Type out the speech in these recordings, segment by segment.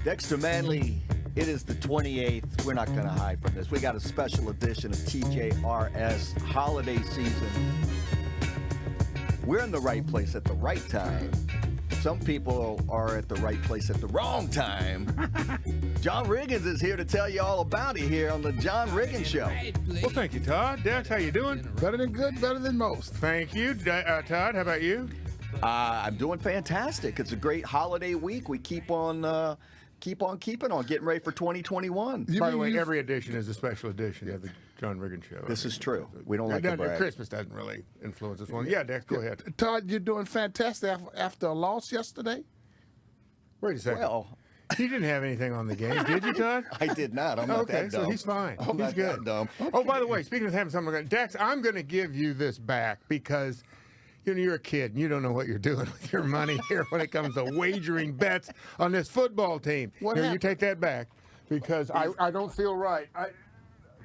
Dexter Manley, it is the 28th. We're not going to hide from this. We got a special edition of TJRS holiday season. We're in the right place at the right time. Some people are at the right place at the wrong time. John Riggins is here to tell you all about it here on the John Riggins Show. Well, thank you, Todd. Dex, how you doing? Better than good, better than most. Thank you. Todd, how about you? I'm doing fantastic. It's a great holiday week. We keep on keeping on, getting ready for 2021. By the way, every edition is a special edition of the John Riggins Show. This is true. We don't like to brag. Christmas doesn't really influence this one. Yeah, Dex, go ahead. Todd, you're doing fantastic after a loss yesterday? Wait a second. Well, he didn't have anything on the game, did you, Todd? I did not. I'm not that dumb. So he's fine. I'm not good. that dumb. Oh, by the way, speaking of having something, Dex, I'm going to give you this back because you're a kid and you don't know what you're doing with your money here when it comes to wagering bets on this football team. You take that back because I don't feel right.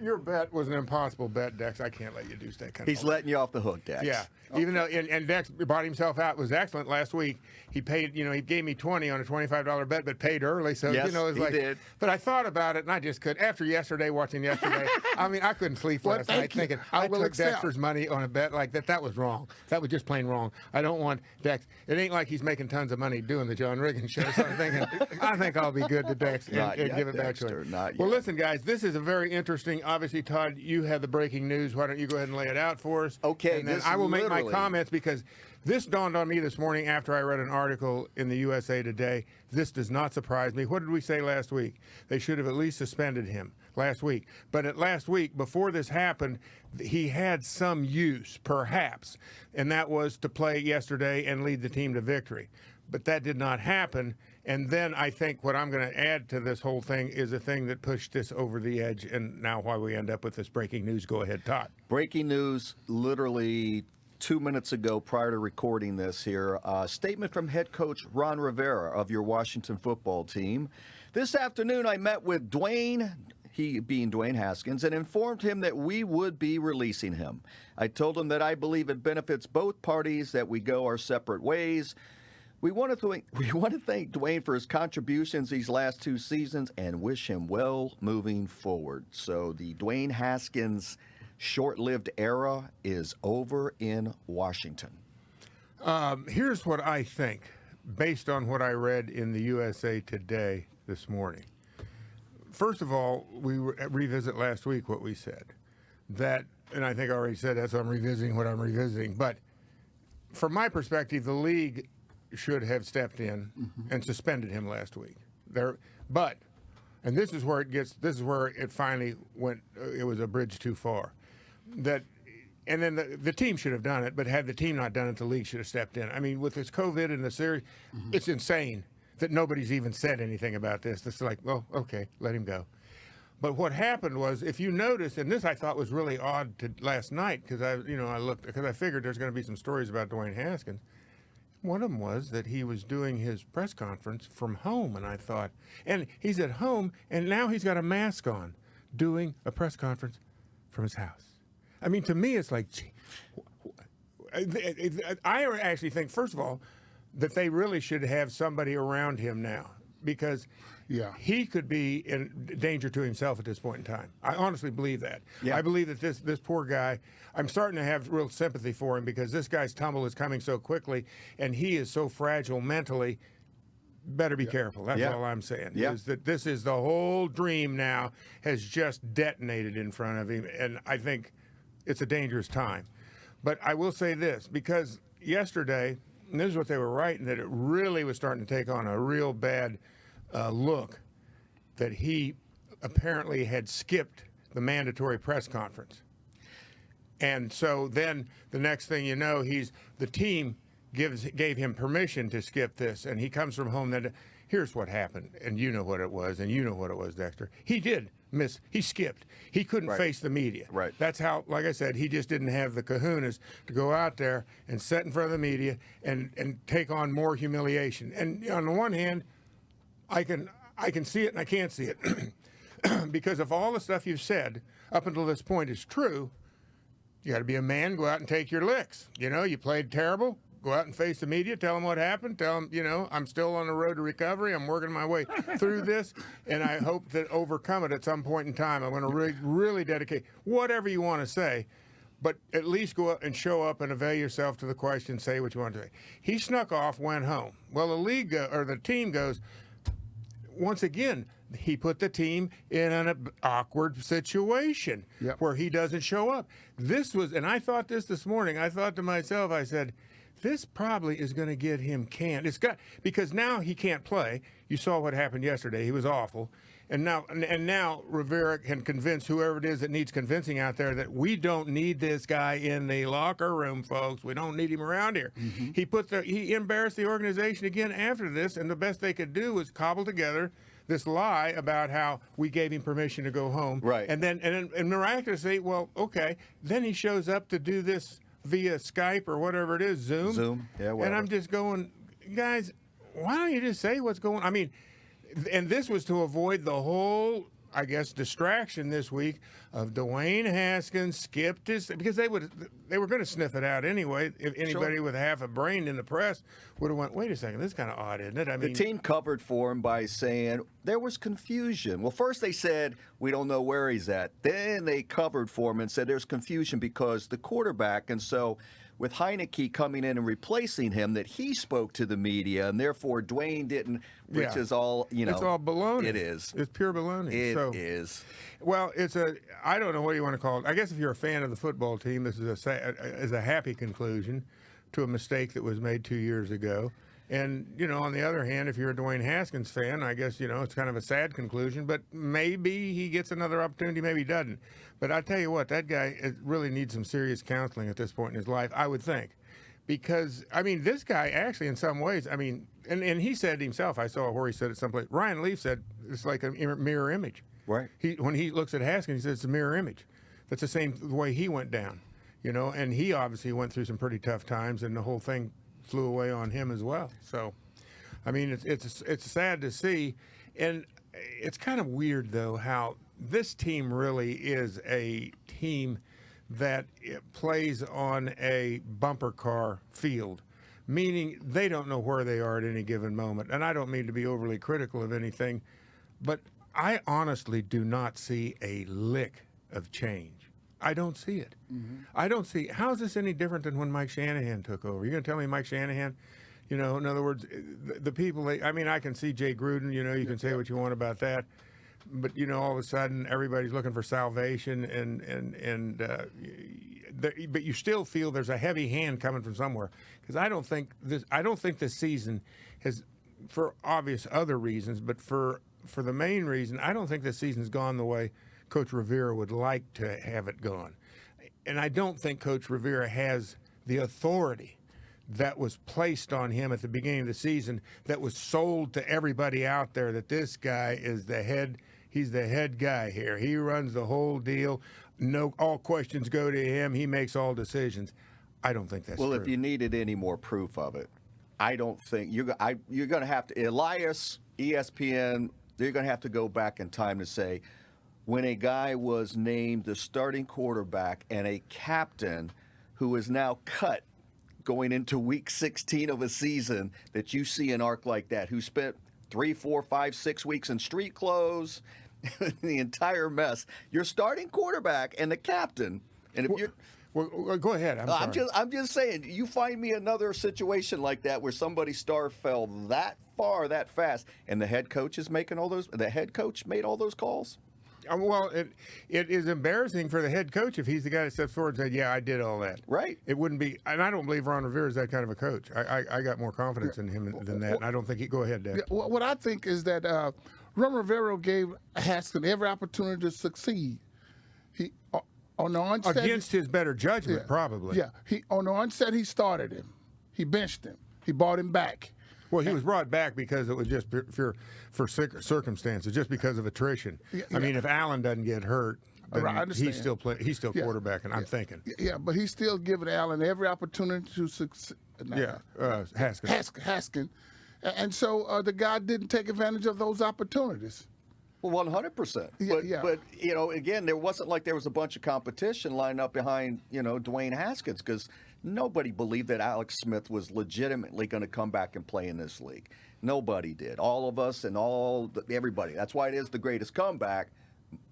Your bet was an impossible bet, Dex. I can't let you do that kind of He's letting you off the hook, Dex. Yeah. Even though, and Dex bought himself out, was excellent last week. He paid, he gave me 20 on a $25 bet, but paid early. So, yes, it was he like, did. But I thought about it and I just couldn't. After watching yesterday, I couldn't sleep last night thinking, I took Dexter's money on a bet like that. That was wrong. That was just plain wrong. I don't want Dex. It ain't like he's making tons of money doing the John Riggins Show. So I'm thinking, I think I'll be good to Dex and give it back to him. Not yet. Well, listen, guys, this is a very interesting, obviously, Todd, you have the breaking news. Why don't you go ahead and lay it out for us? Okay. And then I will make my comments because this dawned on me this morning after I read an article in the USA Today. This does not surprise me. What did we say last week? They should have at least suspended him last week. But last week, before this happened, he had some use, perhaps, and that was to play yesterday and lead the team to victory. But that did not happen. And then I think what I'm going to add to this whole thing is a thing that pushed this over the edge, and now why we end up with this breaking news. Go ahead, Todd. Breaking news literally 2 minutes ago prior to recording this here. A statement from head coach Ron Rivera of your Washington football team. This afternoon I met with Dwayne, he being Dwayne Haskins, and informed him that we would be releasing him. I told him that I believe it benefits both parties that we go our separate ways. We want to thank Dwayne for his contributions these last 2 seasons and wish him well moving forward. So the Dwayne Haskins short-lived era is over in Washington. Here's what I think, based on what I read in the USA Today this morning. First of all, we revisit last week what we said. That, and I think I already said that, so I'm revisiting what I'm revisiting. But from my perspective, the league should have stepped in and suspended him last week. And this is where it finally went. It was a bridge too far. And then the team should have done it, but had the team not done it, the league should have stepped in. I mean, with this COVID and the series, it's insane that nobody's even said anything about this. It's like, well, okay, let him go. But what happened was, if you notice, and this I thought was really odd last night, because I looked, because I figured there's going to be some stories about Dwayne Haskins. One of them was that he was doing his press conference from home, and I thought, and he's at home, and now he's got a mask on, doing a press conference from his house. I mean, to me, it's like, gee, I actually think, first of all, that they really should have somebody around him now, because he could be in danger to himself at this point in time. I honestly believe that. Yeah. I believe that this poor guy, I'm starting to have real sympathy for him because this guy's tumble is coming so quickly, and he is so fragile mentally. Better be careful. That's all I'm saying. Is that this is the whole dream now has just detonated in front of him, and I think it's a dangerous time. But I will say this, because yesterday, and this is what they were writing, that it really was starting to take on a real bad look, that he apparently had skipped the mandatory press conference. And so then the next thing you know, the team gave him permission to skip this, and he comes from home. Here's what happened, and you know what it was, Dexter. He skipped. He couldn't face the media. Right. That's how, like I said, he just didn't have the kahunas to go out there and sit in front of the media and take on more humiliation. And on the one hand, I can see it and I can't see it. Because if all the stuff you've said up until this point is true, you got to be a man, go out and take your licks. You played terrible, Go out and face the media, tell them what happened, tell them, I'm still on the road to recovery. I'm working my way through this, and I hope to overcome it at some point in time. I'm going to really dedicate whatever you want to say, but at least go up and show up and avail yourself to the question, say what you want to say. He snuck off, went home. Well, the team goes, once again, he put the team in an awkward situation where he doesn't show up. And I thought this morning, I thought to myself, I said, this probably is going to get him canned. Because now he can't play. You saw what happened yesterday. He was awful. And now Rivera can convince whoever it is that needs convincing out there that we don't need this guy in the locker room, folks. We don't need him around here. Mm-hmm. He embarrassed the organization again after this, and the best they could do was cobble together this lie about how we gave him permission to go home. Right. And then miraculously, well, okay, then he shows up to do this via Skype or whatever it is, Zoom. Yeah, whatever. And I'm just going, guys, why don't you just say what's going on? I mean, and this was to avoid the whole, I guess, distraction this week of Dwayne Haskins skipped because they were going to sniff it out anyway. If anybody with half a brain in the press would have went, wait a second, this is kind of odd, isn't it? I mean, the team covered for him by saying there was confusion. Well, first they said we don't know where he's at. Then they covered for him and said there's confusion because the quarterback, and so with Heinicke coming in and replacing him, that he spoke to the media, and therefore Dwayne didn't, which is all, It's all baloney. It is. It's pure baloney. It is. Well, I don't know what you want to call it. I guess if you're a fan of the football team, this is a happy conclusion to a mistake that was made 2 years ago. And, on the other hand, if you're a Dwayne Haskins fan, I guess, it's kind of a sad conclusion, but maybe he gets another opportunity, maybe he doesn't. But I tell you what, that guy really needs some serious counseling at this point in his life, I would think. Because, this guy actually in some ways, and he said himself, I saw where he said it someplace, Ryan Leaf said it's like a mirror image. Right. When he looks at Haskins, he says it's a mirror image. That's the same way he went down, and he obviously went through some pretty tough times, and the whole thing flew away on him as well. So, it's sad to see, and it's kind of weird though how this team really is a team that plays on a bumper car field, meaning they don't know where they are at any given moment. And I don't mean to be overly critical of anything, but I honestly do not see a lick of change. I don't see it. Mm-hmm. I don't see. How is this any different than when Mike Shanahan took over? You're going to tell me Mike Shanahan, in other words, the people, I can see Jay Gruden, you can say what you want about that. But, all of a sudden, everybody's looking for salvation, but you still feel there's a heavy hand coming from somewhere. Because I don't think this season has, for obvious other reasons, but for the main reason, I don't think this season's gone the way Coach Rivera would like to have it gone. And I don't think Coach Rivera has the authority that was placed on him at the beginning of the season, that was sold to everybody out there, that this guy is he's the head guy here. He runs the whole deal. No, all questions go to him. He makes all decisions. I don't think that's true. Well, if you needed any more proof of it, I don't think you're going to have to, Elias, ESPN, they're going to have to go back in time to say, when a guy was named the starting quarterback and a captain who is now cut going into week 16 of a season, that you see an arc like that, who spent 3, 4, 5, 6 weeks in street clothes, the entire mess. Your starting quarterback and the captain, and if you're... Well, go ahead. I'm just saying, you find me another situation like that where somebody's star fell that far, that fast, and the head coach is making all those. The head coach made all those calls. Well, it is embarrassing for the head coach if he's the guy that steps forward and said, "Yeah, I did all that." Right. It wouldn't be, and I don't believe Ron Rivera is that kind of a coach. I got more confidence in him than that, and I don't think he. Go ahead, Dad. Yeah, what I think is that Ron Rivera gave Haskins every opportunity to succeed. He on the onset against his better judgment, probably. Yeah. He on the onset he started him. He benched him. He brought him back. Well, he was brought back because it was just for circumstances, just because of attrition. Yeah. I mean, if Allen doesn't get hurt, then he's still quarterbacking. I'm thinking. Yeah, but he's still giving Allen every opportunity to succeed. Haskins. Haskins. And so the guy didn't take advantage of those opportunities. Well, 100%. Yeah, But, yeah. but again, there wasn't like there was a bunch of competition lined up behind, Dwayne Haskins, because nobody believed that Alex Smith was legitimately going to come back and play in this league. Nobody did. All of us and everybody. That's why it is the greatest comeback.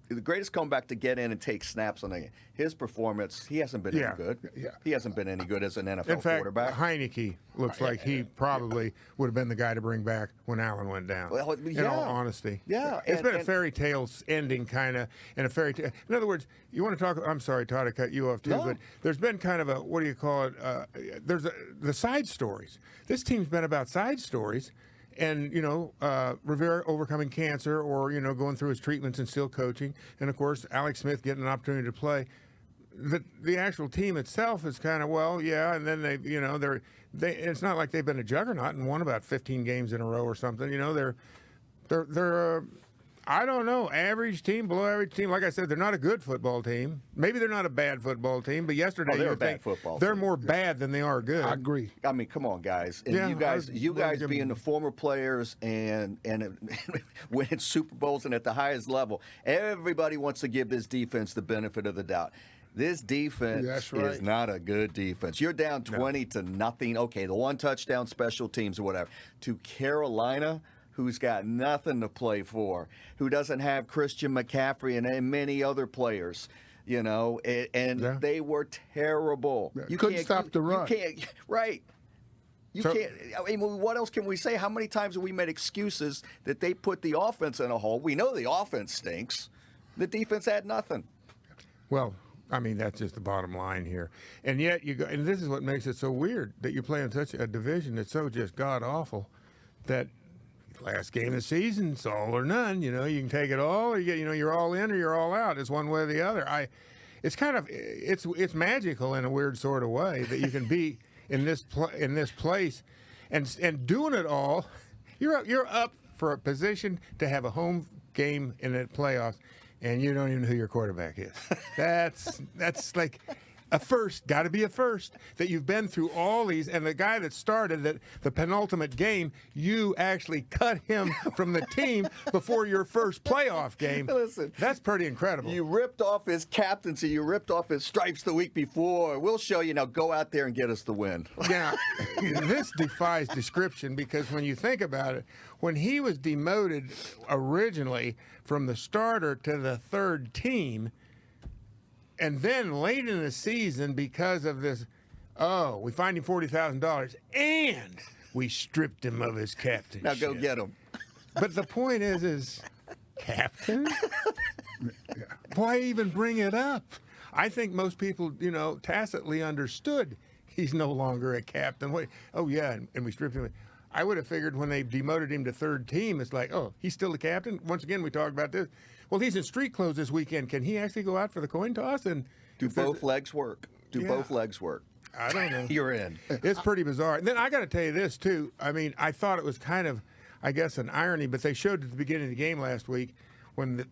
The greatest comeback to get in and take snaps on his performance. He hasn't been any good. Yeah. He hasn't been any good as an NFL In fact, quarterback. Heinicke looks like he probably would have been the guy to bring back when Allen went down. Well, in all honesty, Yeah, it's been a fairy tale ending kind of, and a fairy tale. In other words, you want to talk? I'm sorry, Todd, I cut you off too, No. but there's been kind of a, what do you call it? The side stories. This team's been about side stories. And, Rivera overcoming cancer or, going through his treatments and still coaching. And, of course, Alex Smith getting an opportunity to play. The actual team itself is kind of, and then it's not like they've been a juggernaut and won about 15 games in a row or something. They're I don't know, average team, below average team. Like I said, they're not a good football team. Maybe they're not a bad football team, but yesterday they're a bad football they're team. more bad than they are good. I agree. I mean, come on, guys. And Yeah, you guys being the former players and winning Super Bowls and at the highest level, everybody wants to give this defense the benefit of the doubt. This defense That's right. is not a good defense. You're down 20-0. Okay, the one touchdown special teams or whatever. To Carolina, who's got nothing to play for, who doesn't have Christian McCaffrey and many other players, and they were terrible. You couldn't stop the run. You can't, right. You So- can't. I mean, what else can we say? How many times have we made excuses that they put the offense in a hole? We know the offense stinks. The defense had nothing. Well, I mean, that's just the bottom line here. And yet you go, and this is what makes it so weird that you play in such a division that's so just god awful that last game of the season, it's all or none. You can take it all, or you're all in or you're all out. It's one way or the other. It's kind of it's magical in a weird sort of way that you can be in this place and doing it all. You're up for a position to have a home game in the playoffs, and you don't even know who your quarterback is. That's like a first, got to be a first, that you've been through all these, and the guy that started the penultimate game, you actually cut him from the team before your first playoff game. Listen, that's pretty incredible. You ripped off his captaincy. You ripped off his stripes the week before. We'll show you now. Go out there and get us the win. Now, this defies description because when you think about it, when he was demoted originally from the starter to the third team, and then late in the season, because of this, we fined him $40,000, and we stripped him of his captainship. Now go get him. But the point is, captain? Why even bring it up? I think most people, tacitly understood he's no longer a captain. And we stripped him. I would have figured when they demoted him to third team, it's like, he's still the captain? Once again, we talked about this. Well, he's in street clothes this weekend. Can he actually go out for the coin toss? And Do both legs work? Yeah. Both legs work? I don't know. You're in. It's pretty bizarre. And then I got to tell you this, too. I mean, I thought it was kind of, I guess, an irony, but they showed at the beginning of the game last week, on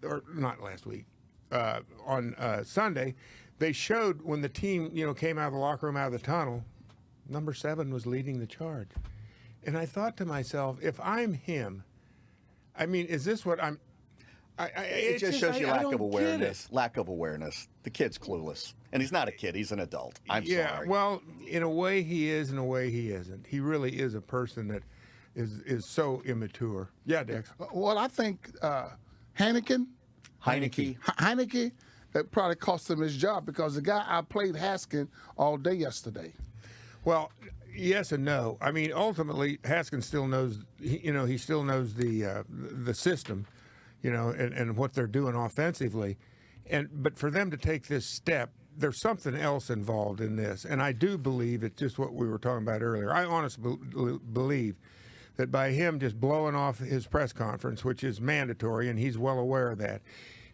Sunday, they showed when the team, came out of the locker room, out of the tunnel, number 7 was leading the charge. And I thought to myself, if I'm him, I mean, is this what I'm... It just shows you lack of awareness. Lack of awareness. The kid's clueless. And he's not a kid. He's an adult. I'm sorry. Well, in a way he is, in a way he isn't. He really is a person that is so immature. Yeah, Dex. Well, I think Heinicke, that probably cost him his job because the guy outplayed Haskins all day yesterday. Well, yes and no. I mean, ultimately, Haskins still knows. He still knows the system, and what they're doing offensively. But for them to take this step, there's something else involved in this. And I do believe it's just what we were talking about earlier. I honestly believe that by him just blowing off his press conference, which is mandatory, and he's well aware of that,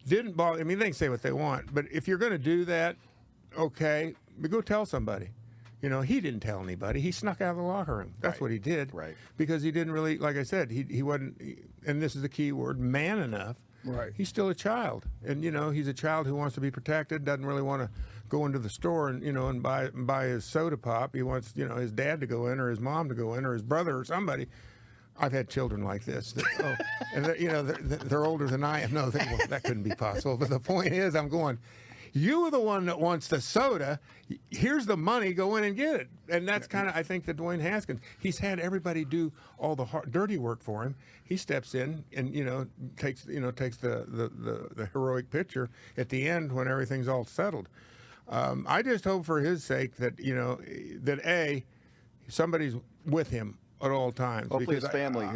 didn't bother. I mean, they can say what they want, but if you're going to do that, okay, but go tell somebody. He didn't tell anybody. He snuck out of the locker room. That's what he did. Right. Because he didn't really, like I said, he wasn't, and this is the key word, man enough. Right. He's still a child. And, he's a child who wants to be protected, doesn't really want to go into the store and, and buy his soda pop. He wants, his dad to go in or his mom to go in or his brother or somebody. I've had children like this. And they're older than I am. No, well, that couldn't be possible. But the point is, I'm going, you are the one that wants the soda. Here's the money. Go in and get it. And that's kind of, I think, the Dwayne Haskins. He's had everybody do all the dirty work for him. He steps in and takes the heroic picture at the end when everything's all settled. I just hope for his sake that somebody's with him at all times. Hopefully his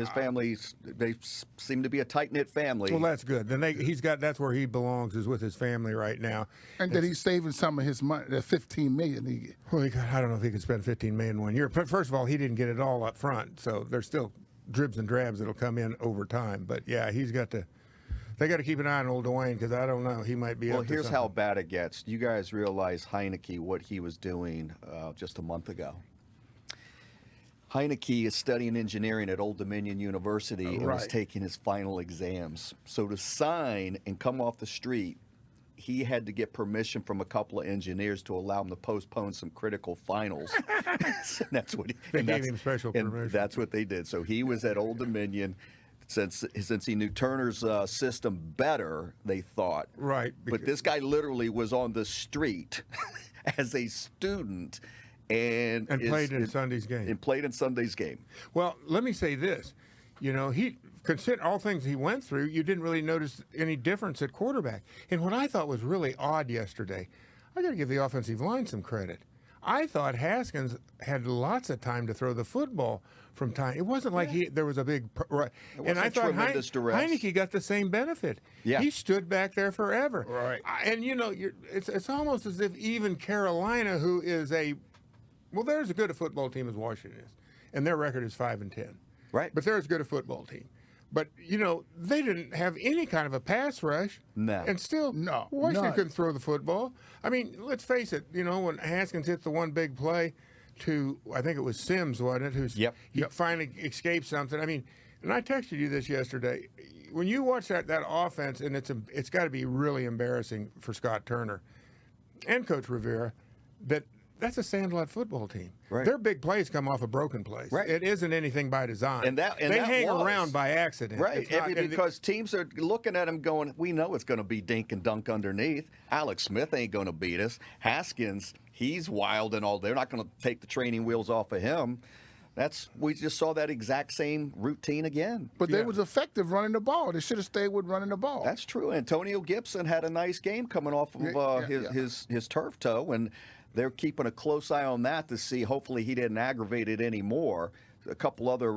family, they seem to be a tight-knit family. Well, that's good. Then that's where he belongs, is with his family right now. And that he's saving some of his money, the $15 million he get. Well, I don't know if he can spend $15 million in 1 year. But first of all, he didn't get it all up front, so there's still dribs and drabs that'll come in over time. But yeah, they got to keep an eye on old Dwayne, because I don't know, he might be. Well, up to here's something. how bad it gets. You guys realize Heinicke, what he was doing just a month ago. Heinicke is studying engineering at Old Dominion University and was taking his final exams. So to sign and come off the street, he had to get permission from a couple of engineers to allow him to postpone some critical finals. That's what they gave him special permission. That's what they did. So he was at Old Dominion. Since he knew Turner's system better, they thought. Right. But this guy literally was on the street as a student and played in Sunday's game. And played in Sunday's game. Well, let me say this. He consider all things he went through, you didn't really notice any difference at quarterback. And what I thought was really odd yesterday, I got to give the offensive line some credit. I thought Haskins had lots of time to throw the football from time. It wasn't like there was a big. And I thought Heinicke got the same benefit. Yeah. He stood back there forever. Right. And it's almost as if even Carolina, who is they're as good a football team as Washington is, and their record is 5-10. Right. But they're as good a football team. But, they didn't have any kind of a pass rush. No. And still, Washington couldn't throw the football. I mean, let's face it, when Haskins hit the one big play to, I think it was Sims, wasn't it? He finally escaped something. I mean, and I texted you this yesterday. When you watch that offense, and it's got to be really embarrassing for Scott Turner and Coach Rivera, that's a sandlot football team. Right. Their big plays come off of broken plays. Right. It isn't anything by design. And they hang around by accident. Right. Because teams are looking at him going, we know it's going to be dink and dunk underneath. Alex Smith ain't going to beat us. Haskins, he's wild and all. They're not going to take the training wheels off of him. We just saw that exact same routine again. But they was effective running the ball. They should have stayed with running the ball. That's true. Antonio Gibson had a nice game coming off of his turf toe, and they're keeping a close eye on that to see. Hopefully he didn't aggravate it anymore. A couple other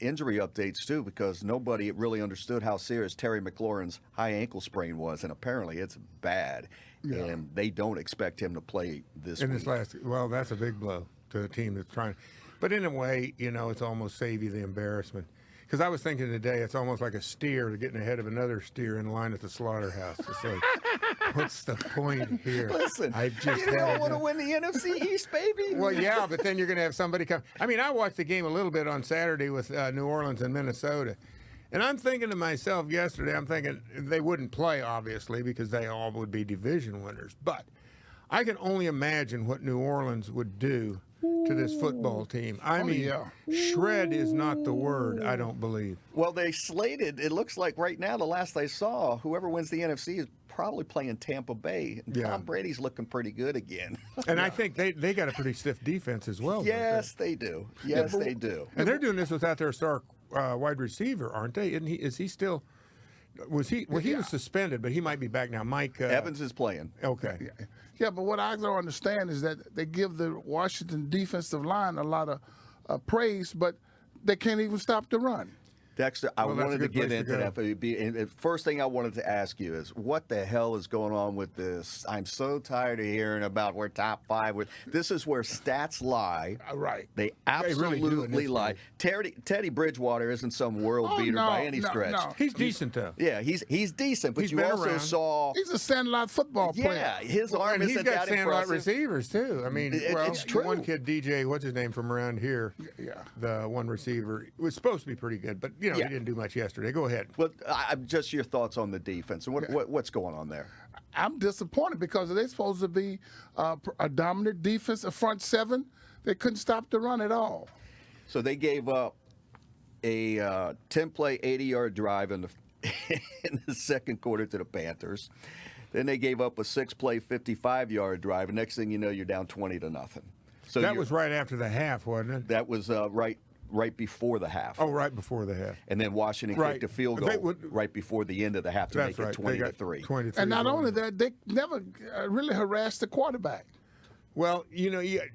injury updates, too, because nobody really understood how serious Terry McLaurin's high ankle sprain was, and apparently it's bad. Yeah. And they don't expect him to play this week. That's a big blow to a team that's trying. But in a way, it's almost save you the embarrassment. Because I was thinking today, it's almost like a steer getting ahead of another steer in line at the slaughterhouse. It's like, what's the point here? Listen, you don't want to win the NFC East, baby. Well, yeah, but then you're going to have somebody come. I mean, I watched the game a little bit on Saturday with New Orleans and Minnesota. And I'm thinking to myself yesterday, I'm thinking they wouldn't play, obviously, because they all would be division winners. But I can only imagine what New Orleans would do to this football team. I mean, shred is not the word, I don't believe. Well, they slated, it looks like right now, the last I saw, whoever wins the NFC is probably playing Tampa Bay. And Tom Brady's looking pretty good again. And I think they got a pretty stiff defense as well. Yes, they do. Yes, they do. And they're doing this without their star wide receiver, aren't they? Is he still... He was suspended, but he might be back now. Mike Evans is playing. Okay. Yeah, but what I don't understand is that they give the Washington defensive line a lot of praise, but they can't even stop the run. Dexter, I wanted to get into that. The first thing I wanted to ask you is, what the hell is going on with this? I'm so tired of hearing about we're top 5. This is where stats lie. Right. They absolutely lie. Teddy Bridgewater isn't some world beater by any stretch. No. He's decent, though. Yeah, he's decent, but you also saw... He's a sandlot football player. Yeah, his arm isn't that impressive. He's got sandlot receivers, too. I mean, it's true. One kid, DJ, what's his name from around here? Yeah. The one receiver was supposed to be pretty good, but, he didn't do much yesterday. Go ahead. Well, just your thoughts on the defense and what's going on there. I'm disappointed because they're supposed to be a dominant defense, a front seven. They couldn't stop the run at all. So they gave up a 10-play, 80-yard drive in the second quarter to the Panthers. Then they gave up a 6-play, 55-yard drive. And next thing you know, you're down 20-0. So That was right after the half, wasn't it? That was right before the half. Oh, right before the half. And then Washington kicked a field goal right before the end of the half to make it 20-3. 23. And not only that, they never really harassed the quarterback. Well,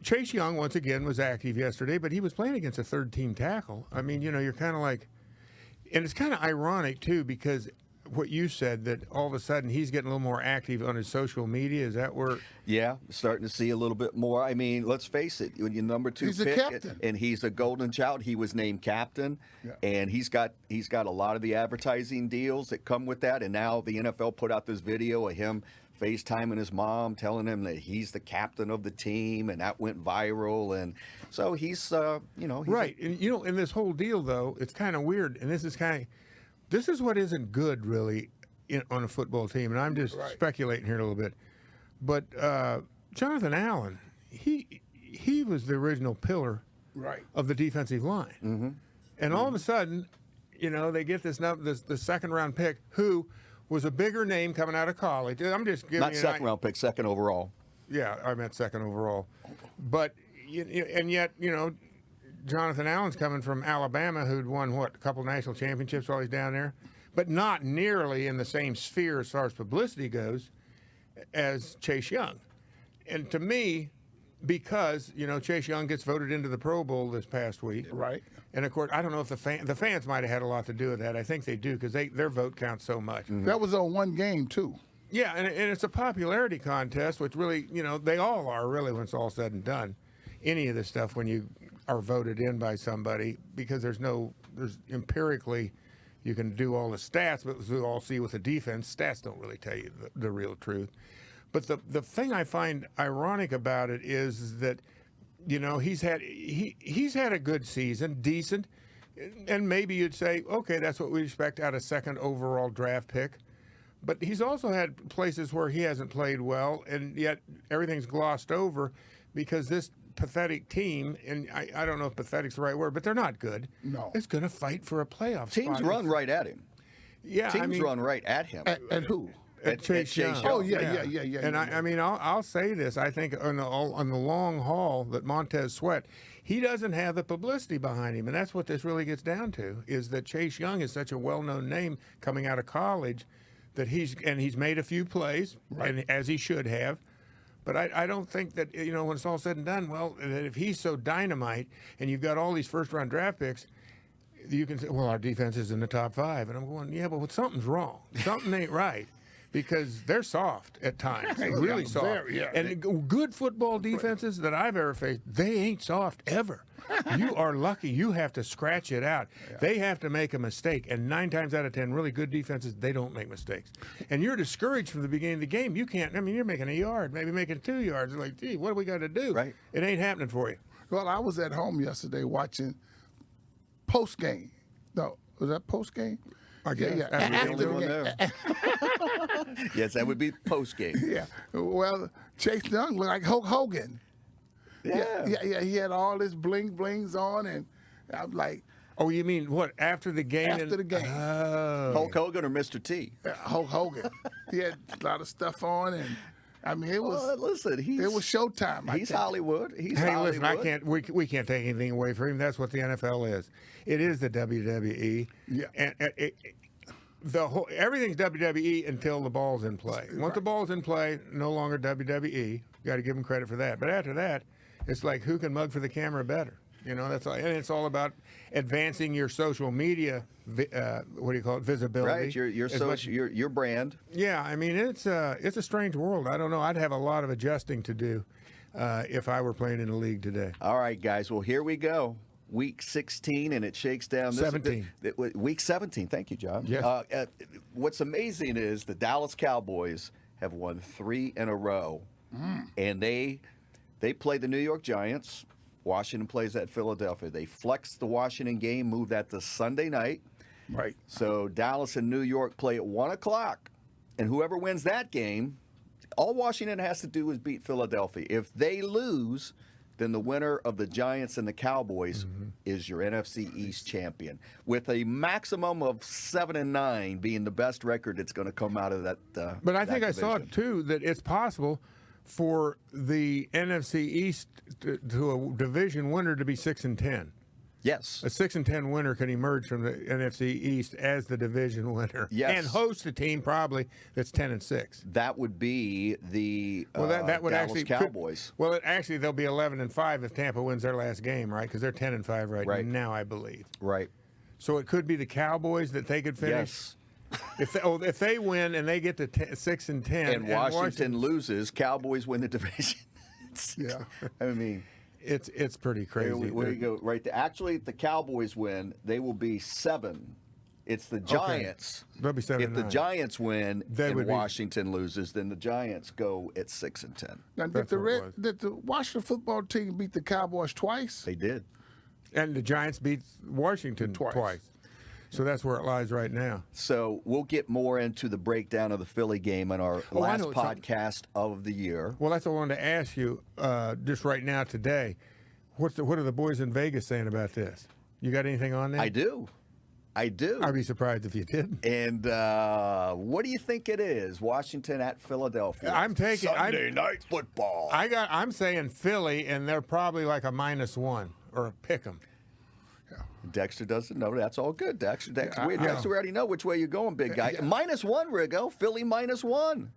Chase Young, once again, was active yesterday, but he was playing against a third-team tackle. I mean, you're kind of like – and it's kind of ironic, too, because what you said, that all of a sudden he's getting a little more active on his social media. Is that where – Yeah, starting to see a little bit more. I mean, let's face it, when you're number 2 He's a pick, captain. and he's a golden child, he was named captain, and he's got a lot of the advertising deals that come with that, and now the NFL put out this video of him FaceTiming his mom, telling him that he's the captain of the team, and that went viral. And so he's right. And in this whole deal, though, it's kind of weird. And this is what isn't good, really, on a football team. And I'm just speculating here a little bit. But Jonathan Allen, he was the original pillar of the defensive line. Mm-hmm. And all of a sudden, they get the second round pick who was a bigger name coming out of college. I'm just giving not second round pick, second overall. Yeah, I meant second overall. But and yet, Jonathan Allen's coming from Alabama, who'd won a couple national championships while he's down there, but not nearly in the same sphere as far as publicity goes as Chase Young. And to me, because Chase Young gets voted into the Pro Bowl this past week, right? And of course, I don't know if the fans might have had a lot to do with that. I think they do because their vote counts so much. Mm-hmm. That was on one game too. Yeah, and it's a popularity contest, which really, they all are really when it's all said and done. Any of this stuff when you are voted in by somebody, because there's empirically, you can do all the stats, but as we all see with the defense, stats don't really tell you the real truth. But the thing I find ironic about it is that, he's had a good season, decent, and maybe you'd say, okay, that's what we expect out of second overall draft pick. But he's also had places where he hasn't played well, and yet everything's glossed over because this pathetic team, and I don't know if pathetic's the right word, but they're not good. No. It's going to fight for a playoff Teams spot. run right at him. Yeah, Teams run right at him. At who? At Chase Young. Oh, yeah. And I mean, I'll say this. I think on the long haul that Montez Sweat, he doesn't have the publicity behind him. And that's what this really gets down to, is that Chase Young is such a well-known name coming out of college that he's made a few plays, and as he should have. But I don't think that, when it's all said and done, well, that if he's so dynamite and you've got all these first-round draft picks, you can say, well, our defense is in the top 5. And I'm going, yeah, but something's wrong. Something ain't right. Because they're soft at times, really soft. And good football defenses that I've ever faced, they ain't soft ever. You are lucky. You have to scratch it out. Yeah. They have to make a mistake. And 9 times out of 10, really good defenses, they don't make mistakes. And you're discouraged from the beginning of the game. You can't, you're making a yard, maybe making 2 yards. You're like, gee, what do we got to do? Right. It ain't happening for you. Well, I was at home yesterday watching post-game. No, was that post-game? I guess. Yeah. After the game. Yes, that would be post game. Yeah. Well, Chase Young looked like Hulk Hogan. Yeah. He had all this blings on, and I'm like, oh, you mean what? After the game? After the game. Oh. Hulk Hogan or Mr. T? Hulk Hogan. He had a lot of stuff on, and I mean, it was. Well, listen, it was showtime. He's Hollywood. He's hey, Hollywood. listen, we can't take anything away from him. That's what the NFL is. It is the WWE. Yeah. And everything's WWE until the ball's in play. Once the ball's in play, no longer WWE. Got to give them credit for that. But after that, it's like who can mug for the camera better. That's all, and it's all about advancing your social media. Visibility. Right, your brand. Yeah, I mean it's a strange world. I don't know. I'd have a lot of adjusting to do if I were playing in the league today. All right, guys. Well, here we go. Week 16, and it shakes down. 17. Week 17. Thank you, John. Yes. What's amazing is the Dallas Cowboys have won 3 in a row, and they play the New York Giants. Washington plays at Philadelphia. They flexed the Washington game, moved that to Sunday night. Right. So Dallas and New York play at 1 o'clock, and whoever wins that game, all Washington has to do is beat Philadelphia. If they lose, then the winner of the Giants and the Cowboys is your NFC East champion, with a maximum of 7-9 being the best record that's going to come out of that. But I think I division. saw it too that it's possible for the NFC East to a division winner to be 6-10. Yes. A 6-10 winner can emerge from the NFC East as the division winner, Yes. and host a team probably that's 10-6. That would be the Well, that would Dallas actually Cowboys. Actually they'll be 11-5 if Tampa wins their last game, right? Because they're 10-5 right now, I believe. Right. So it could be the Cowboys that they could finish. Yes. If they win and they get to 6-10, And Washington loses, Cowboys win the division. Yeah. I mean, it's pretty crazy. where you go right there. Actually, if the Cowboys win, they will be 7. It's the Giants. They'll be 7-9. If the Giants win They and would be- Washington loses, then the Giants go at 6-10. Now, That's what it was. did the Washington football team beat the Cowboys twice? They did. And the Giants beat Washington twice. So that's where it lies right now. So we'll get more into the breakdown of the Philly game in our I last know it's something. podcast of the year. Well, that's what I wanted to ask you just right now today. What are the boys in Vegas saying about this? You got anything on that? I do. I'd be surprised if you didn't. And what do you think it is? Washington at Philadelphia. I'm taking Sunday night football. I'm saying Philly, and they're probably like a -1 or a pick 'em. Dexter doesn't know. That's all good. Dexter, we yeah. already know which way you're going, big guy. -1, Riggo. Philly -1.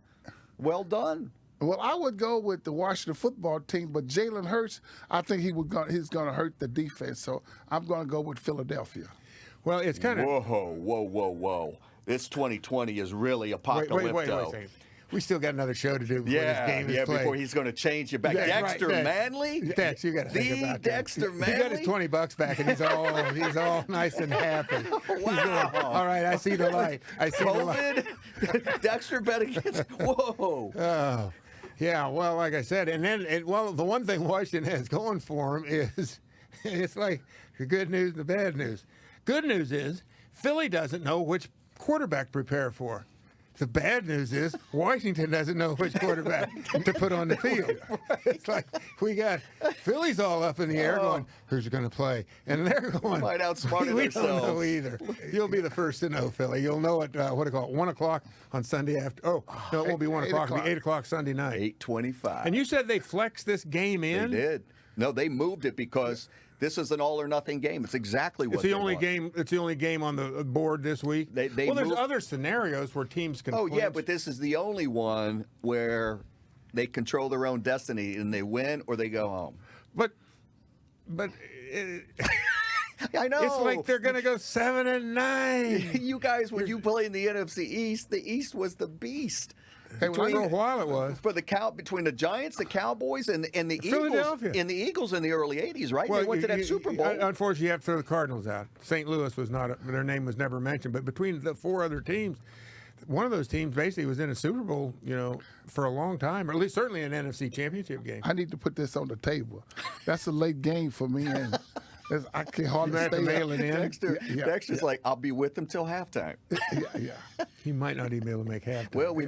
Well done. Well, I would go with the Washington football team, but Jalen Hurts, I think he's going to hurt the defense. So I'm going to go with Philadelphia. Well, it's kind of Whoa. This 2020 is really apocalyptic. wait a second. We still got another show to do before this game is played. before he's going to change you back. Yeah, Dexter right, Manley? Dex, you got to think about that. Dexter Manley? He got his $20 back, and he's all nice and happy. He's Wow. going, all right, I see the light. I see the light. COVID? Dexter bet against. Whoa. Oh, yeah. Well, like I said, and then the one thing Washington has going for him is it's like the good news and the bad news. Good news is Philly doesn't know which quarterback to prepare for. The bad news is Washington doesn't know which quarterback to put on the field. It's like we got Philly's all up in the air going, who's going to play? And they're going, Might outsmart we ourselves. don't know either. You'll be the first to know, Philly. You'll know at, 1 o'clock on Sunday after. Oh, no, it won't be 1 o'clock. It'll be 8 o'clock Sunday night. 8:25. And you said they flexed this game They in? did. No, they moved it because this is an all or nothing game. It's exactly what It's the they only want. game. It's the only game on the board this week. They there's moved- other scenarios where teams can. Oh, yeah, clinch. but this is the only one where they control their own destiny and they win or they go home. but I know. it's like they're going to go 7-9. You guys, when you play in the NFC East, the East was the beast. Hey, when I For a get- while it was. For the between the Giants, the Cowboys, and the Eagles, Philadelphia. and the Eagles in the early '80s, right? They went to that Super Bowl. Unfortunately, you have to throw the Cardinals out. St. Louis was not. Their name was never mentioned. But between the 4 other teams, one of those teams basically was in a Super Bowl, for a long time, or at least certainly an NFC Championship game. I need to put this on the table. That's a late game for me, and I can hardly You have to stay mail up. it in. Dexter's like, I'll be with them till halftime. Yeah. He might not even be able to make halftime. Well, we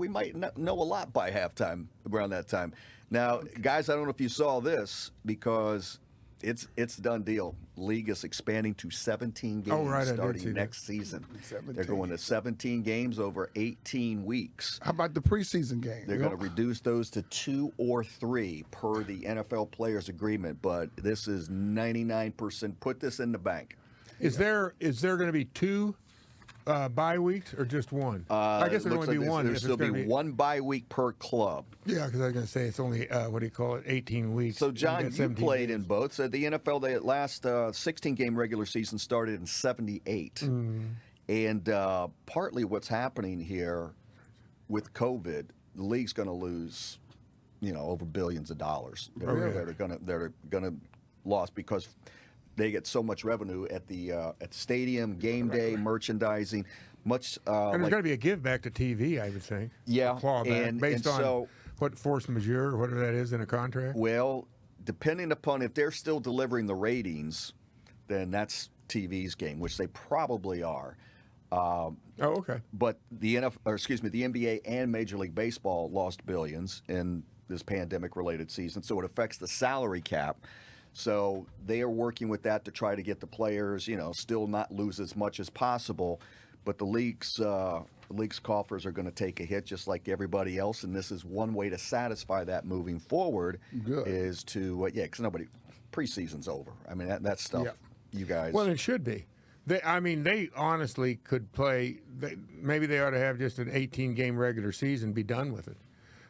might know a lot by halftime around that time. Now, guys, I don't know if you saw this because it's a done deal. League is expanding to 17 games right, I did see starting that. next season. 17. They're going to 17 games over 18 weeks. How about the preseason game? They're going to reduce those to 2 or 3 per the NFL players agreement, but this is 99%. Put this in the bank. Is there going to be 2 bye weeks or just 1? I guess there'll Looks only be like 1. There's if still it's gonna be 1 bye week per club. Yeah, because I was going to say it's only 18 weeks. So, You John, got you 17 played games. in both. So the NFL, the last 16-game regular season started in 78. And partly what's happening here with COVID, the league's going to lose, over billions of dollars. They're going to lose because they get so much revenue at the stadium, game day, merchandising. Much And there's got to be a give back to TV, I would think. Yeah, A clawback and based on so- what force majeure or whatever that is in a contract. Well, depending upon if they're still delivering the ratings, then that's TV's game, which they probably are. Oh, okay. But the NBA and Major League Baseball lost billions, and this pandemic-related season, so it affects the salary cap. So they are working with that to try to get the players, still not lose as much as possible. But the league's coffers are going to take a hit just like everybody else, and this is one way to satisfy that moving forward. Good. Is to because preseason's over. I mean that stuff. Yep. You guys. Well, it should be. They honestly could play. Maybe they ought to have just an 18-game regular season, be done with it.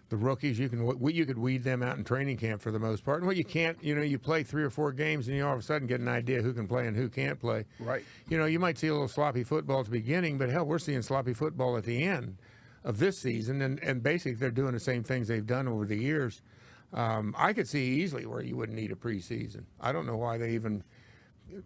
The rookies, you could weed them out in training camp for the most part. And what you can't, you play 3 or 4 games and you all of a sudden get an idea who can play and who can't play. Right. You might see a little sloppy football at the beginning, but hell, we're seeing sloppy football at the end of this season, and basically they're doing the same things they've done over the years. I could see easily where you wouldn't need a preseason. I don't know why they even.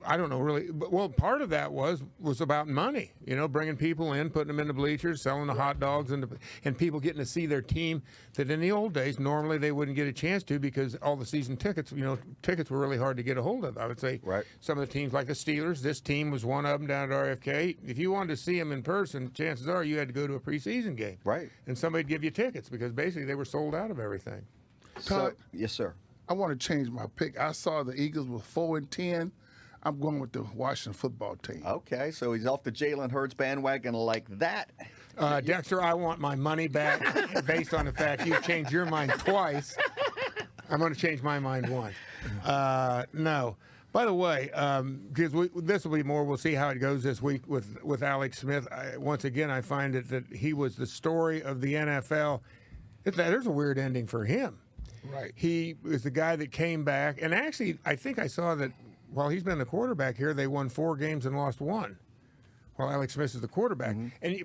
I don't know really. Well, part of that was about money. Bringing people in, putting them in the bleachers, selling the hot dogs, and people getting to see their team that in the old days normally they wouldn't get a chance to because all the season tickets. Tickets were really hard to get a hold of. I would say some of the teams like the Steelers. This team was one of them down at RFK. If you wanted to see them in person, chances are you had to go to a preseason game. Right. And somebody'd give you tickets because basically they were sold out of everything. So, yes, sir. I want to change my pick. I saw the Eagles were 4-10. I'm going with the Washington football team. Okay, so he's off the Jalen Hurts bandwagon like that. Dexter, I want my money back based on the fact you've changed your mind twice. I'm going to change my mind once. No. By the way, because this will be more, we'll see how it goes this week with Alex Smith. Once again, I find that he was the story of the NFL. There's a weird ending for him. Right. He was the guy that came back. And actually, I think I saw that while he's been the quarterback here, they won 4 games and lost 1 while Alex Smith is the quarterback. Mm-hmm. And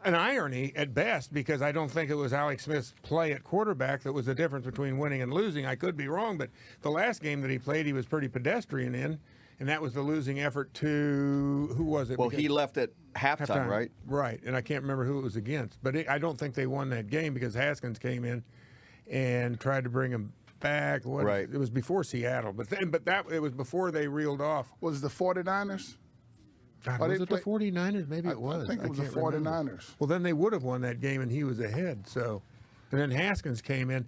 an irony at best, because I don't think it was Alex Smith's play at quarterback that was the difference between winning and losing. I could be wrong, but the last game that he played, he was pretty pedestrian in, and that was the losing effort to, who was it? Well, he left at halftime, right? Right, and I can't remember who it was against. But I don't think they won that game because Haskins came in and tried to bring him back. Right. It was before Seattle, but it was before they reeled off. Was it the 49ers? God, was it the 49ers? Maybe it was. I think it was the 49ers. Remember. Well, then they would have won that game, and he was ahead. So, and then Haskins came in,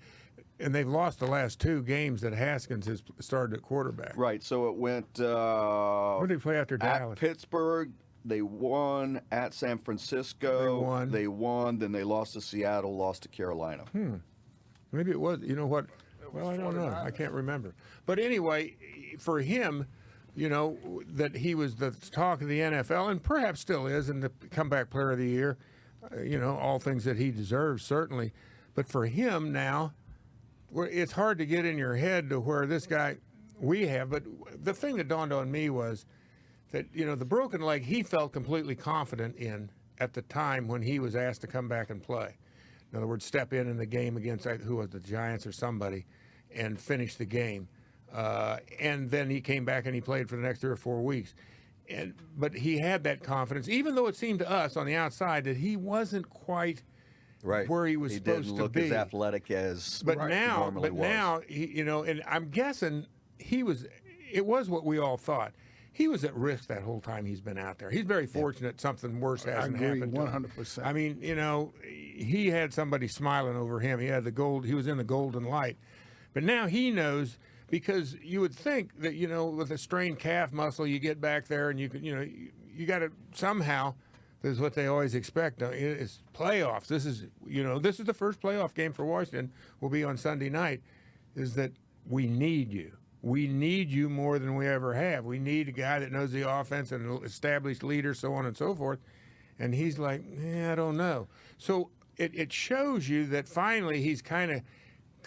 and they've lost the last 2 games that Haskins has started at quarterback. Right. So it went. Where did they play after at Dallas? Pittsburgh. They won at San Francisco. They won. Then they lost to Seattle. Lost to Carolina. Maybe it was. You know what? Well, I don't know. I can't remember. But anyway, for him, that he was the talk of the NFL, and perhaps still is, and the comeback player of the year, all things that he deserves, certainly. But for him now, it's hard to get in your head to where this guy we have. But the thing that dawned on me was that, the broken leg he felt completely confident in at the time when he was asked to come back and play. In other words, step in the game against, who was the Giants or somebody, and finish the game. And then he came back and he played for the next 3 or 4 weeks. But he had that confidence, even though it seemed to us on the outside that he wasn't quite where he was supposed to be. He didn't look as athletic as he normally was. Now, and I'm guessing it was what we all thought. He was at risk that whole time he's been out there. He's very fortunate something worse hasn't happened to him. 100%. I mean, he had somebody smiling over him. He had he was in the golden light. But now he knows, because you would think that, with a strained calf muscle, you get back there and you got to somehow, this is what they always expect. It's playoffs. This is the first playoff game for Washington, will be on Sunday night, is that we need you. We need you more than we ever have. We need a guy that knows the offense and an established leader, so on and so forth. And he's like, I don't know. So it shows you that finally he's kind of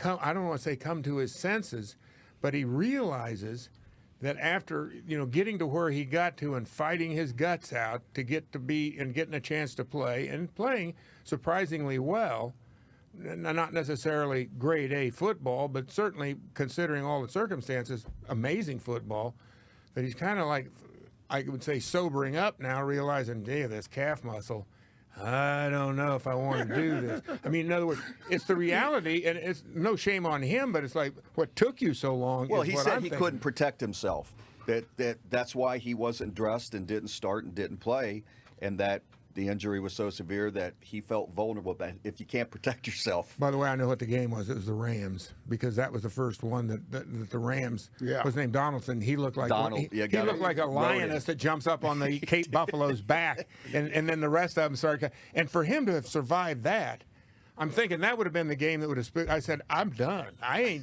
I don't want to say come to his senses, but he realizes that after, getting to where he got to and fighting his guts out to get to be and getting a chance to play and playing surprisingly well, not necessarily grade A football, but certainly considering all the circumstances, amazing football, that he's kind of like, I would say, sobering up now, realizing, this calf muscle, I don't know if I want to do this. I mean, in other words, it's the reality, and it's no shame on him, but it's like, what took you so long? Well, he said he couldn't protect himself. That's why he wasn't dressed and didn't start and didn't play, and that The injury was so severe that he felt vulnerable. That if you can't protect yourself, By the way, I know what the game was. It was the Rams, because that was the first one that the Rams was named Donaldson. He looked like he looked like a lioness that jumps up on the Cape Buffalo's back, and then the rest of them started. And for him to have survived that, I'm thinking that would have been the game that would have. I said, I'm done. I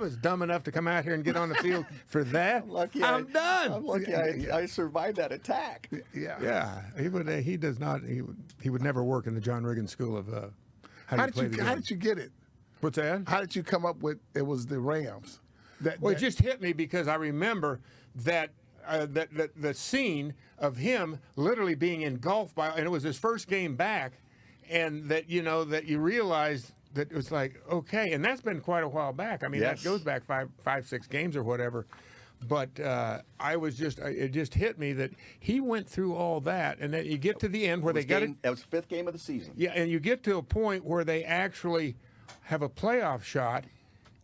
was dumb enough to come out here and get on the field for that. I'm done. I'm lucky I survived that attack. Yeah. He would. He does not. He would never work in the John Riggins School of how did you get it? What's that? How did you come up with it was the Rams? It just hit me because I remember that the scene of him literally being engulfed by, and it was his first game back. And that you realize that it was like, okay, and that's been quite a while back. I mean, that goes back five, 6 games or whatever. But it just hit me that he went through all that, and then you get to the end where they got it. That was the 5th game of the season. Yeah, and you get to a point where they actually have a playoff shot,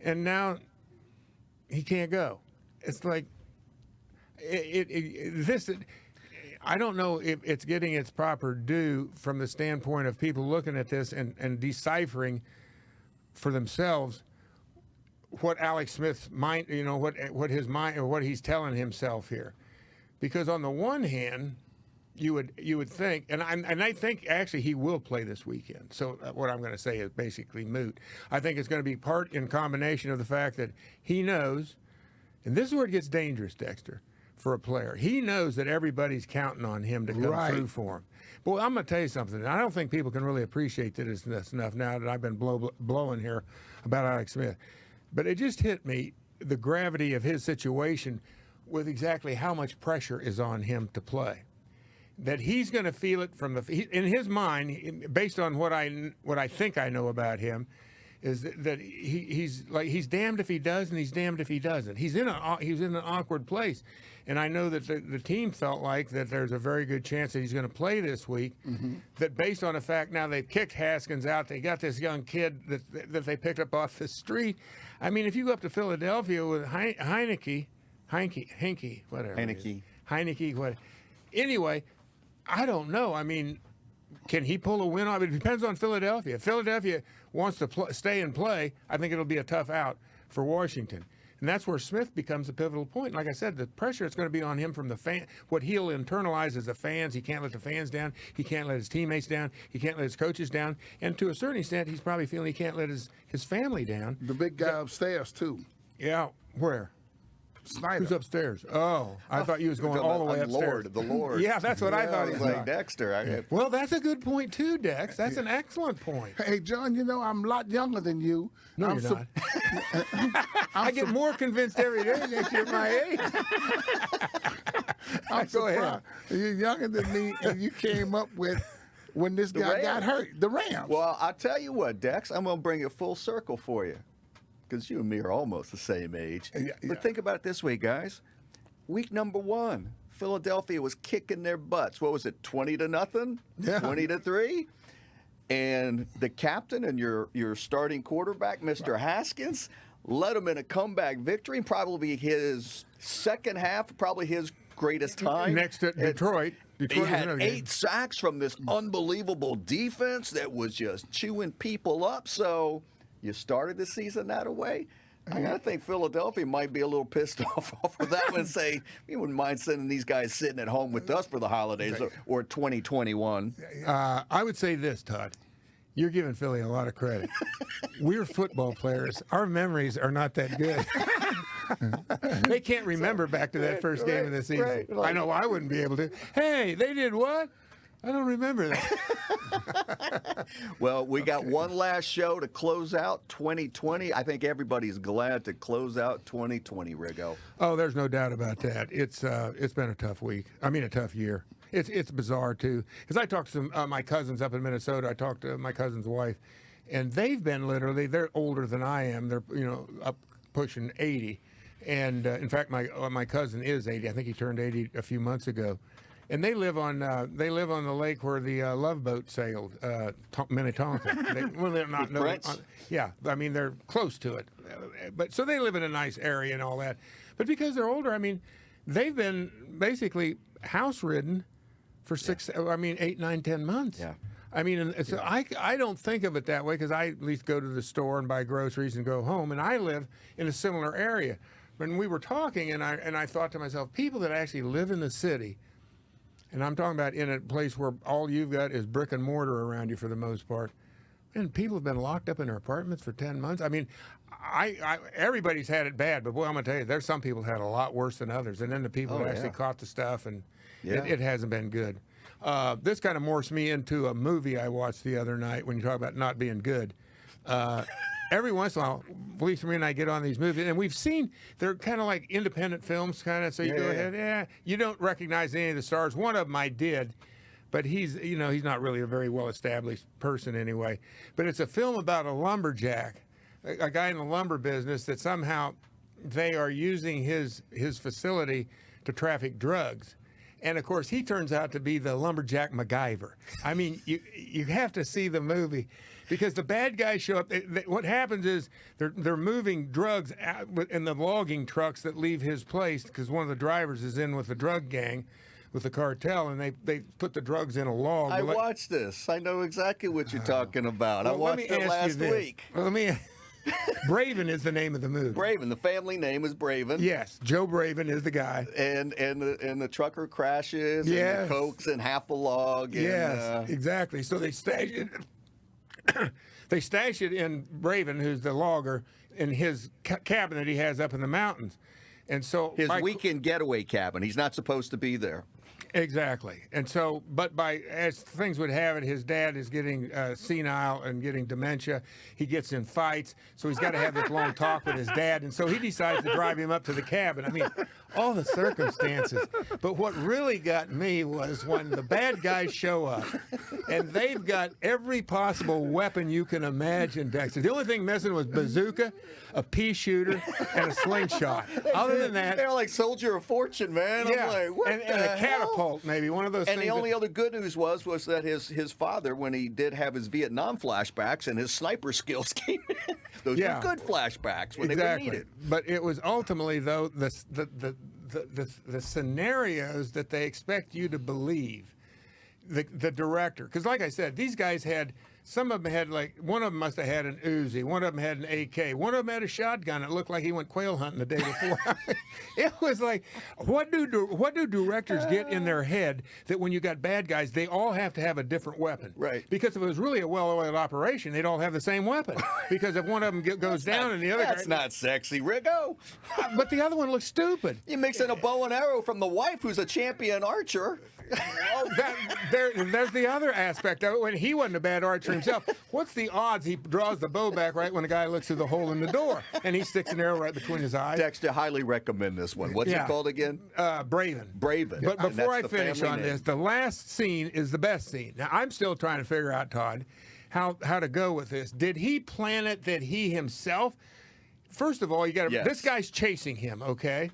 and now he can't go. It's like this. I don't know if it's getting its proper due from the standpoint of people looking at this and deciphering for themselves what Alex Smith's mind, what his mind, or what he's telling himself here. Because on the one hand, you would think, and I think actually he will play this weekend. So what I'm going to say is basically moot. I think it's going to be part in combination of the fact that he knows, and this is where it gets dangerous, Dexter. For a player, he knows that everybody's counting on him to come through for him. But I'm going to tell you something. I don't think people can really appreciate this enough now that I've been blowing here about Alex Smith. But it just hit me, the gravity of his situation with exactly how much pressure is on him to play. That he's going to feel it in his mind, based on what I think I know about him, is that he's damned if he does and he's damned if he doesn't. He's in an awkward place, and I know that the team felt like that there's a very good chance that he's going to play this week. Mm-hmm. That based on the fact now they've kicked Haskins out, they got this young kid that they picked up off the street. I mean, if you go up to Philadelphia with Heinicke, whatever. Anyway, I don't know. I mean, can he pull a win off? It depends on Philadelphia. If Philadelphia wants to stay and play, I think it'll be a tough out for Washington. And that's where Smith becomes a pivotal point. Like I said, the pressure is going to be on him from the fan. What he'll internalize is the fans. He can't let the fans down. He can't let his teammates down. He can't let his coaches down. And to a certain extent, he's probably feeling he can't let his family down. The big guy upstairs, too. Yeah. Where? Snyder. Who's upstairs? Oh, I thought you was going all the way upstairs. The Lord. Yeah, that's what I thought he was like Dexter. Well, that's a good point too, Dex. That's an excellent point. Hey, John, I'm a lot younger than you. No, you're not. I get more convinced every day that you're my age. I'm Go ahead. surprised. You're younger than me, and you came up with when this guy got hurt, the Rams. Well, I'll tell you what, Dex, I'm going to bring it full circle for you. Because you and me are almost the same age. But think about it this way, guys. Week number 1, Philadelphia was kicking their butts. What was it, 20-0? Yeah. 20-3? And the captain and your starting quarterback, Mr. Haskins, led them in a comeback victory, probably his second half, probably his greatest time. Next to Detroit. He had 8 sacks from this unbelievable defense that was just chewing people up. So you started the season that way. I got to think Philadelphia might be a little pissed off of that one and say, we wouldn't mind sending these guys sitting at home with us for the holidays or 2021. I would say this, Todd. You're giving Philly a lot of credit. We're football players. Our memories are not that good. They can't remember back to that first game of the season. Right. I know I wouldn't be able to. Hey, they did what? I don't remember that. Well, we got one last show to close out 2020. I think everybody's glad to close out 2020, Riggo. Oh, there's no doubt about that. It's been a tough week. I mean, a tough year. It's bizarre, too. Because I talked to my cousins up in Minnesota. I talked to my cousin's wife. And they've been they're older than I am. They're, up pushing 80. And, in fact, my cousin is 80. I think he turned 80 a few months ago. And they live on the lake where the Love Boat sailed, Minnetonka. They're not. Yeah, I mean they're close to it, but so they live in a nice area and all that. But because they're older, I mean, they've been basically house ridden for 8, 9, 10 months. Yeah. I mean, and so I don't think of it that way because I at least go to the store and buy groceries and go home, and I live in a similar area. When we were talking, and I thought to myself, people that actually live in the city, and I'm talking about in a place where all you've got is brick and mortar around you for the most part, and people have been locked up in their apartments for 10 months. I mean, everybody's had it bad, but boy, I'm going to tell you, there's some people had it a lot worse than others, and then the people that actually caught the stuff, and it hasn't been good. This kind of morphs me into a movie I watched the other night when you talk about not being good. Every once in a while, Felicia and I get on these movies, and we've seen they're kind of like independent films, kind of. So you go ahead, you don't recognize any of the stars. One of them I did, but he's not really a very well-established person anyway. But it's a film about a lumberjack, a guy in the lumber business that somehow they are using his facility to traffic drugs. And of course, he turns out to be the lumberjack MacGyver. I mean, you have to see the movie because the bad guys show up. What happens is they're moving drugs out in the logging trucks that leave his place because one of the drivers is in with the drug gang, with the cartel, and they put the drugs in a log. I watched this. I know exactly what you're talking about. I watched it last week. Well, Braven is the name of the movie. Braven. The family name is Braven. Yes, Joe Braven is the guy. And the trucker crashes. Yes. And the coke's in half a log. Yes, exactly. So they stash it. They stash it in Braven, who's the logger, in his cabin that he has up in the mountains. And so his weekend getaway cabin. He's not supposed to be there. Exactly. And so, but as things would have it, his dad is getting senile and getting dementia. He gets in fights, so he's got to have this long talk with his dad. And so he decides to drive him up to the cabin. I mean, all the circumstances. But what really got me was when the bad guys show up, and they've got every possible weapon you can imagine, Dexter. The only thing missing was bazooka, a pea shooter, and a slingshot. Other than that, they're like Soldier of Fortune, man. Yeah, I'm like, what and the a hell? catapult, maybe one of those. And things the only other good news was that his father, when he did have his Vietnam flashbacks and his sniper skills came in, those were good flashbacks when they were needed. But it was ultimately though the scenarios that they expect you to believe. The director, because like I said, these guys had. Some of them had one of them must have had an Uzi, one of them had an AK, one of them had a shotgun. It looked like he went quail hunting the day before. It was like, what do directors get in their head that when you got bad guys, they all have to have a different weapon? Right. Because if it was really a well-oiled operation, they'd all have the same weapon. Because if one of them goes down and the other that's not sexy, Riggo. But the other one looks stupid. You mix in a bow and arrow from the wife who's a champion archer. There's the other aspect of it. When he wasn't a bad archer himself, what's the odds he draws the bow back right when the guy looks through the hole in the door and he sticks an arrow right between his eyes? Dexter, highly recommend this one. What's it called again? Braven. Braven. But before I finish on this, the last scene is the best scene. Now, I'm still trying to figure out, Todd, how to go with this. Did he plan it that he himself? First of all, you got to. This guy's chasing him, okay?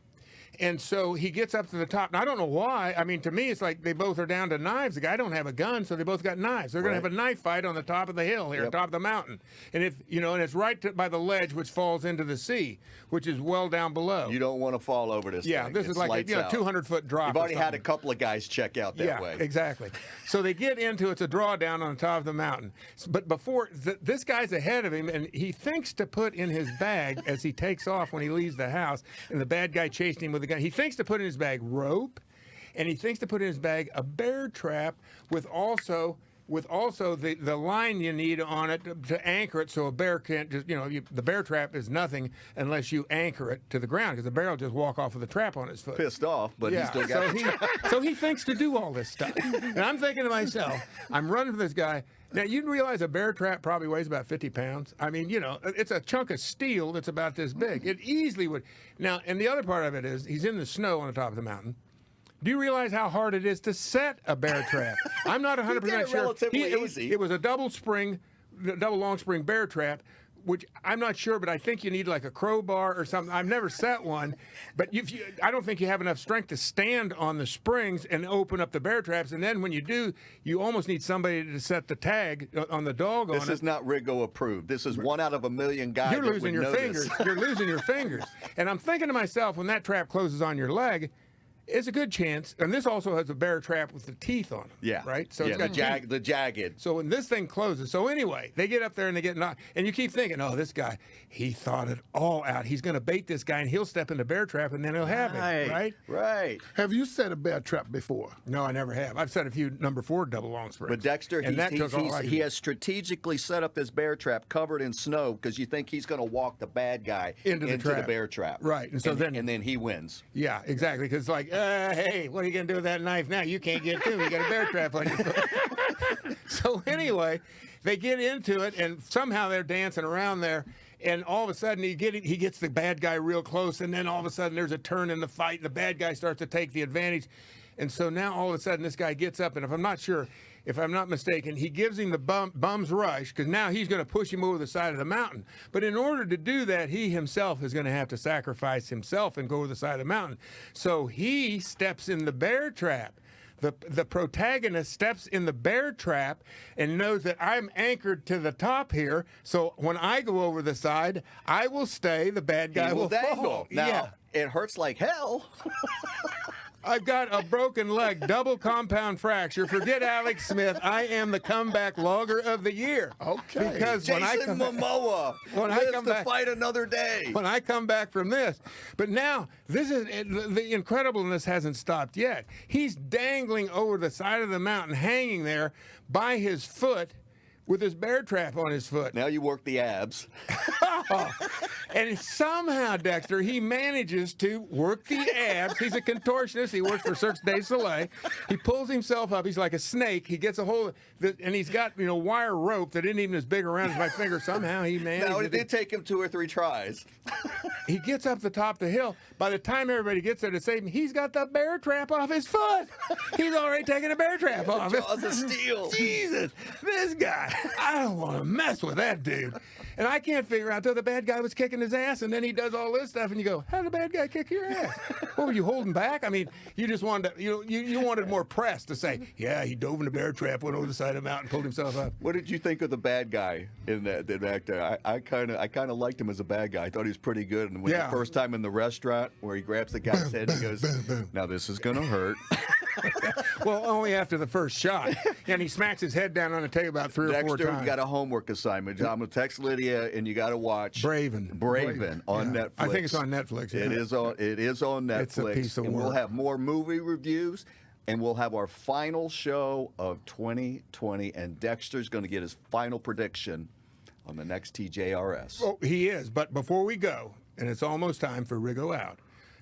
And so he gets up to the top. Now, I don't know why. I mean, to me, it's like they both are down to knives. The guy don't have a gun, so they both got knives. They're going to have a knife fight on the top of the hill here, top of the mountain. And and it's right by the ledge, which falls into the sea, which is well down below. You don't want to fall over this thing. This is like a 200-foot drop. You've already had a couple of guys check out that way. Yeah, exactly. So they get into it's a drawdown on the top of the mountain. But before this guy's ahead of him, and he thinks to put in his bag as he takes off when he leaves the house, and the bad guy chasing him with a gun. He thinks to put in his bag rope, and he thinks to put in his bag a bear trap with also the line you need on it to anchor it so a bear can't just, the bear trap is nothing unless you anchor it to the ground because the bear will just walk off with a trap on his foot. Pissed off, but he still got it. So he thinks to do all this stuff. And I'm thinking to myself, I'm running for this guy. Now, you realize a bear trap probably weighs about 50 pounds. I mean, it's a chunk of steel that's about this big. It easily would. Now, and the other part of it is he's in the snow on the top of the mountain. Do you realize how hard it is to set a bear trap? I'm not 100% sure. Relatively easy. It was a double long spring bear trap, which I'm not sure, but I think you need like a crowbar or something. I've never set one, but I don't think you have enough strength to stand on the springs and open up the bear traps. And then when you do, you almost need somebody to set the tag on the dog on it. This is not Riggo approved. This is one out of a million guys. You're losing your fingers. You're losing your fingers. And I'm thinking to myself, when that trap closes on your leg, It's a good chance, and this also has a bear trap with the teeth on it. Yeah. Right? So yeah, it's got teeth. the jagged. So when this thing closes, so anyway, they get up there and they get knocked, and you keep thinking, oh, this guy, he thought it all out. He's going to bait this guy, and he'll step in the bear trap, and then he'll have it, right? Right. Have you set a bear trap before? No, I never have. I've set a few number 4 double long springs. But Dexter, and that took all I could he do. has strategically set up this bear trap covered in snow because you think he's going to walk the bad guy Into the bear trap. Right, and so then he wins. Yeah, exactly. Because it's like, hey, what are you going to do with that knife now? You can't get to him. You got a bear trap on your foot. So anyway, they get into it, and somehow they're dancing around there. And all of a sudden, he gets the bad guy real close, and then all of a sudden, there's a turn in the fight, and the bad guy starts to take the advantage. And so now, all of a sudden, this guy gets up, and if I'm not mistaken, he gives him the bum's rush, because now he's going to push him over the side of the mountain. But in order to do that, he himself is going to have to sacrifice himself and go over the side of the mountain. So he steps in the bear trap. The protagonist steps in the bear trap and knows that I'm anchored to the top here. So when I go over the side, I will stay. The bad guy will fall. Now, it hurts like hell. I've got a broken leg, double compound fracture. Forget Alex Smith. I am the comeback logger of the year. Okay. Because Jason Momoa lives to fight another day. When I come back from this. But now, this is the incredibleness hasn't stopped yet. He's dangling over the side of the mountain, hanging there by his foot with his bear trap on his foot. Now you work the abs. And somehow, Dexter, he manages to work the abs. He's a contortionist. He works for Cirque du Soleil. He pulls himself up. He's like a snake. He gets a hold of it, and he's got wire rope that isn't even as big around as my finger. Somehow he manages. No, it did take him 2 or 3 tries. He gets up the top of the hill. By the time everybody gets there to save him, he's got the bear trap off his foot. He's already taken a bear trap off. Jaws of steel. Jesus, this guy. I don't want to mess with that dude. And I can't figure out until the bad guy was kicking his ass, and then he does all this stuff, and you go, how did the bad guy kick your ass? What were you holding back? I mean, you just wanted to, you wanted more press to say, yeah, he dove in the bear trap, went over the side of the mountain, pulled himself up. What did you think of the bad guy in that actor? I kind of liked him as a bad guy. I thought he was pretty good. And when the first time in the restaurant where he grabs the guy's head, he goes, now this is gonna hurt. Well, only after the first shot. And he smacks his head down on the table about 3 or 4 Dexter, times. you got a homework assignment. I'm gonna text Lydia, and you got to watch Braven on Netflix. I think it's on Netflix. Yeah. It is on Netflix. It's a piece of and work. We'll have more movie reviews, and we'll have our final show of 2020. And Dexter's going to get his final prediction on the next TJRS. Oh, he is. But before we go, and it's almost time for Riggo out,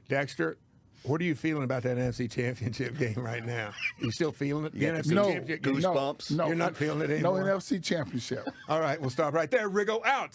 Dexter, what are you feeling about that NFC Championship game right now? You still feeling it? The NFC No. Championship game? Goosebumps? No, You're not feeling it no anymore? NFC championship. All right, we'll stop right there. Riggo out.